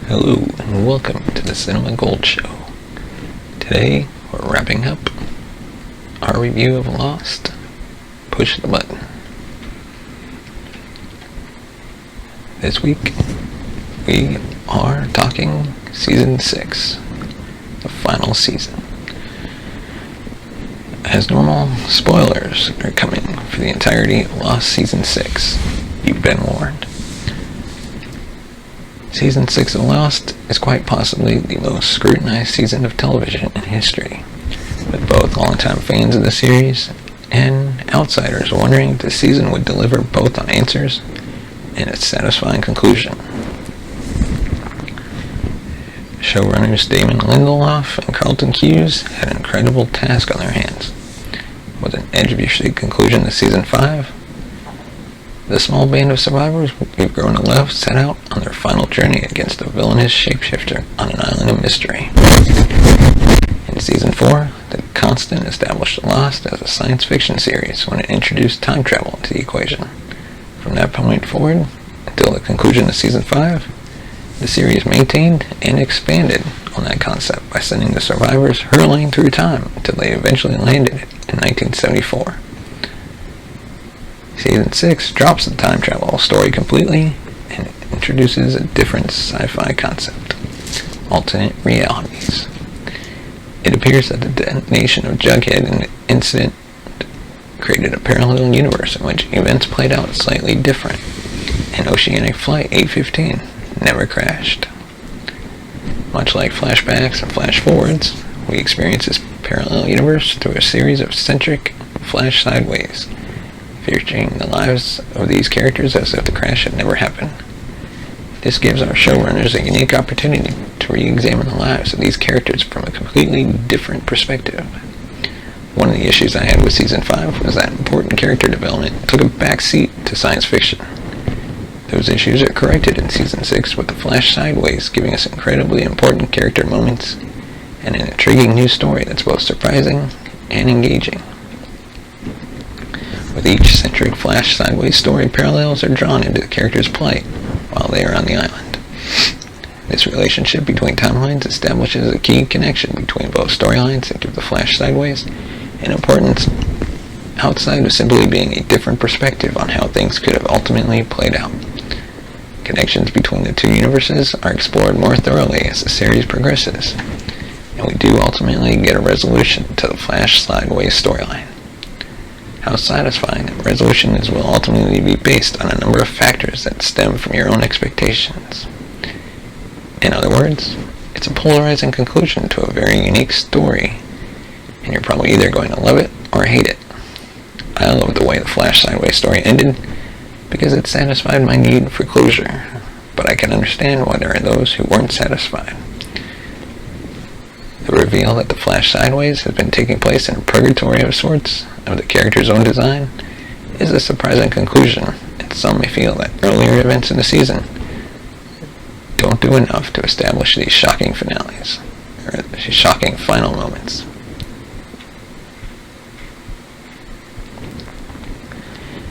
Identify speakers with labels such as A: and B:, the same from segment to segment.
A: Hello and welcome to the Cinema Gold Show. Today we're wrapping up our review of Lost. Push the button. This week we are talking Season 6, the final season. As normal, spoilers are coming for the entirety of Lost Season 6. You've been warned. Season 6 of Lost is quite possibly the most scrutinized season of television in history, with both long-time fans of the series and outsiders wondering if the season would deliver both on answers and a satisfying conclusion. Showrunners Damon Lindelof and Carlton Cuse had an incredible task on their hands. With an edge-of-your-seat conclusion to Season 5, the small band of survivors we've grown to love set out on their final journey against a villainous shapeshifter on an island of mystery. In Season 4, The Constant established Lost as a science fiction series when it introduced time travel into the equation. From that point forward, until the conclusion of Season 5, the series maintained and expanded on that concept by sending the survivors hurtling through time until they eventually landed in 1974. Season 6 drops the time travel story completely and introduces a different sci-fi concept, alternate realities. It appears that the detonation of Jughead and the incident created a parallel universe in which events played out slightly different, and Oceanic Flight 815 never crashed. Much like flashbacks and flash-forwards, we experience this parallel universe through a series of eccentric flash sideways, featuring the lives of these characters as if the crash had never happened. This gives our showrunners a unique opportunity to re-examine the lives of these characters from a completely different perspective. One of the issues I had with Season 5 was that important character development took a back seat to science fiction. Those issues are corrected in Season 6 with the flash sideways giving us incredibly important character moments and an intriguing new story that's both surprising and engaging. With each eccentric flash sideways story, parallels are drawn into the character's plight while they are on the island. This relationship between timelines establishes a key connection between both storylines and gives the flash sideways an importance outside of simply being a different perspective on how things could have ultimately played out. Connections between the two universes are explored more thoroughly as the series progresses, and we do ultimately get a resolution to the flash sideways storyline. How satisfying that resolution is will ultimately be based on a number of factors that stem from your own expectations. In other words, it's a polarizing conclusion to a very unique story, and you're probably either going to love it or hate it. I love the way the flash sideways story ended because it satisfied my need for closure, but I can understand why there are those who weren't satisfied. The reveal that the flash sideways has been taking place in a purgatory of sorts of the character's own design is a surprising conclusion, and some may feel that earlier events in the season don't do enough to establish these shocking finales, or these shocking final moments.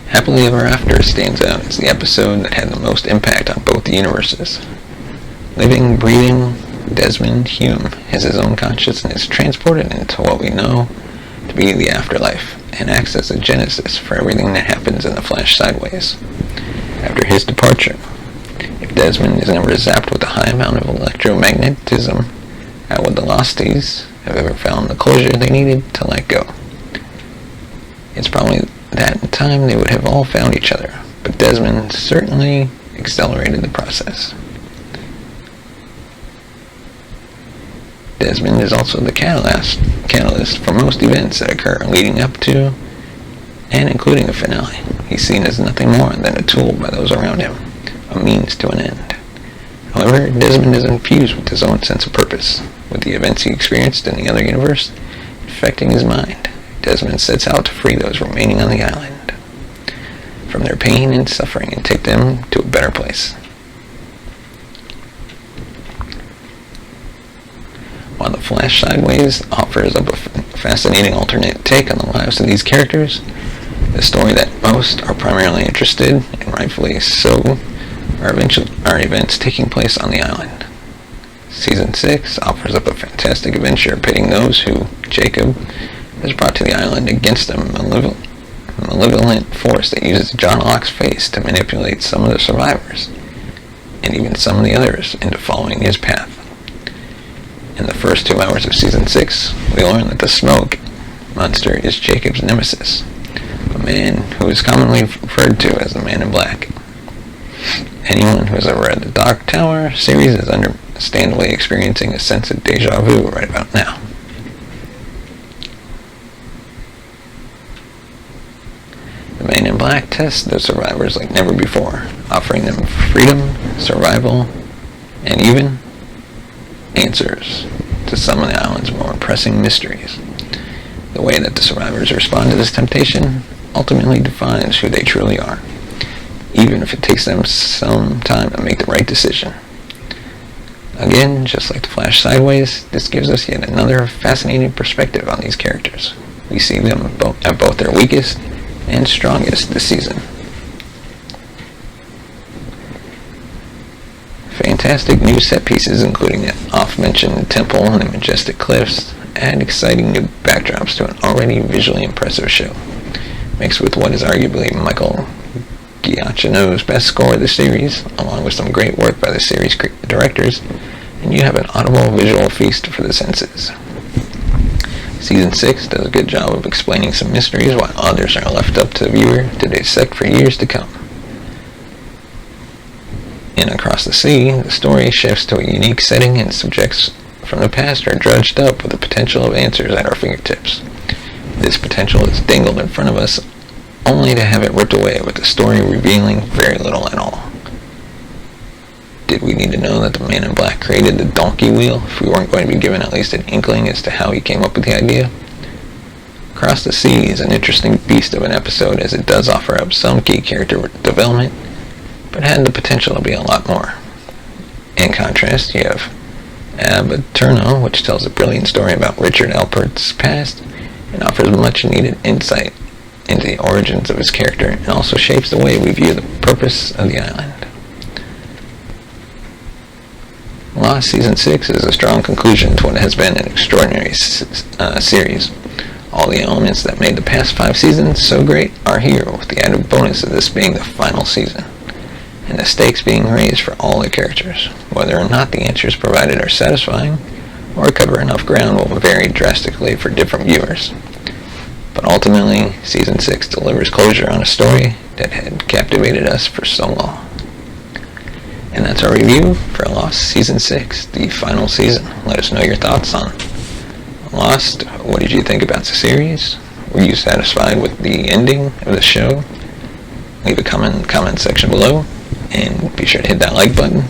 A: Happily Ever After stands out as the episode that had the most impact on both the universes. Living, breathing, Desmond Hume has his own consciousness transported into what we know to be the afterlife and acts as a genesis for everything that happens in the flash sideways. After his departure, if Desmond is never zapped with a high amount of electromagnetism, how would the Losties have ever found the closure they needed to let go? It's probably that in time they would have all found each other, but Desmond certainly accelerated the process. Desmond is also the catalyst for most events that occur leading up to and including the finale. He's seen as nothing more than a tool by those around him, a means to an end. However, Desmond is infused with his own sense of purpose, with the events he experienced in the other universe affecting his mind. Desmond sets out to free those remaining on the island from their pain and suffering and take them to a better place. While the flash sideways offers up a fascinating alternate take on the lives of these characters, the story that most are primarily interested, and rightfully so, are events taking place on the island. Season 6 offers up a fantastic adventure pitting those who Jacob has brought to the island against a malevolent force that uses John Locke's face to manipulate some of the survivors, and even some of the others, into following his path. In the first 2 hours of Season 6, we learn that the smoke monster is Jacob's nemesis, a man who is commonly referred to as the Man in Black. Anyone who has ever read the Dark Tower series is understandably experiencing a sense of deja vu right about now. The Man in Black tests the survivors like never before, offering them freedom, survival, and even answers to some of the island's more pressing mysteries. The way that the survivors respond to this temptation ultimately defines who they truly are, even if it takes them some time to make the right decision. Again, just like The Flash Sideways, this gives us yet another fascinating perspective on these characters. We see them at both their weakest and strongest this season. Fantastic new set pieces, including the oft-mentioned temple and the majestic cliffs, add exciting new backdrops to an already visually impressive show. Mixed with what is arguably Michael Giacchino's best score of the series, along with some great work by the series directors, and you have an audible visual feast for the senses. Season 6 does a good job of explaining some mysteries, while others are left up to the viewer to dissect for years to come. In Across the Sea, the story shifts to a unique setting, and subjects from the past are dredged up with the potential of answers at our fingertips. This potential is dangled in front of us, only to have it ripped away, with the story revealing very little at all. Did we need to know that the Man in Black created the donkey wheel if we weren't going to be given at least an inkling as to how he came up with the idea? Across the Sea is an interesting beast of an episode, as it does offer up some key character development, but had the potential to be a lot more. In contrast, you have Ab Aeterno, which tells a brilliant story about Richard Alpert's past, and offers much needed insight into the origins of his character, and also shapes the way we view the purpose of the island. Lost Season 6 is a strong conclusion to what has been an extraordinary series. All the elements that made the past 5 seasons so great are here, with the added bonus of this being the final season, and the stakes being raised for all the characters. Whether or not the answers provided are satisfying, or cover enough ground, will vary drastically for different viewers. But ultimately, Season 6 delivers closure on a story that had captivated us for so long. And that's our review for Lost Season 6, the final season. Let us know your thoughts on Lost. What did you think about the series? Were you satisfied with the ending of the show? Leave a comment in the comment section below, and be sure to hit that like button.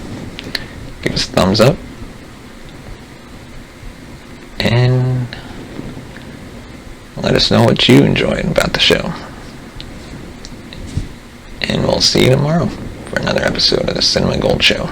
A: Give us a thumbs up. And let us know what you enjoyed about the show. And we'll see you tomorrow for another episode of the Cinema Gold Show.